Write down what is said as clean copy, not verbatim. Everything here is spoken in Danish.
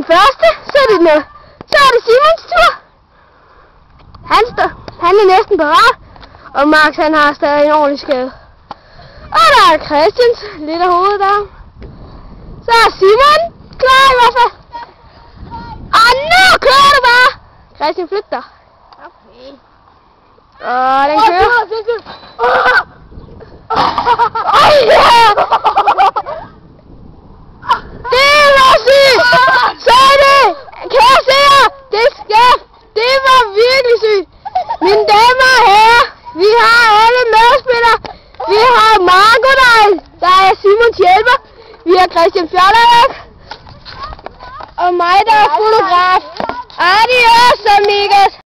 den første, så er det Simons tur. Han er næsten parat, og Max han har stadig en ordentlig skade. Og der er Christians, lidt af hovedet der. Så er Simon klar i hvert fald. Og nu kører du bare! Christian, flyt dig. Okay. Og den kører. Ja! Det var sygt! Så er det! Kære seere, det var virkelig sygt. Mine damer og herrer, vi har alle medspillere. Vi har Marco, der er Simons hjælper. Vi har Christian Fjollerik. Og mig, der er fotograf. Adios, amigos.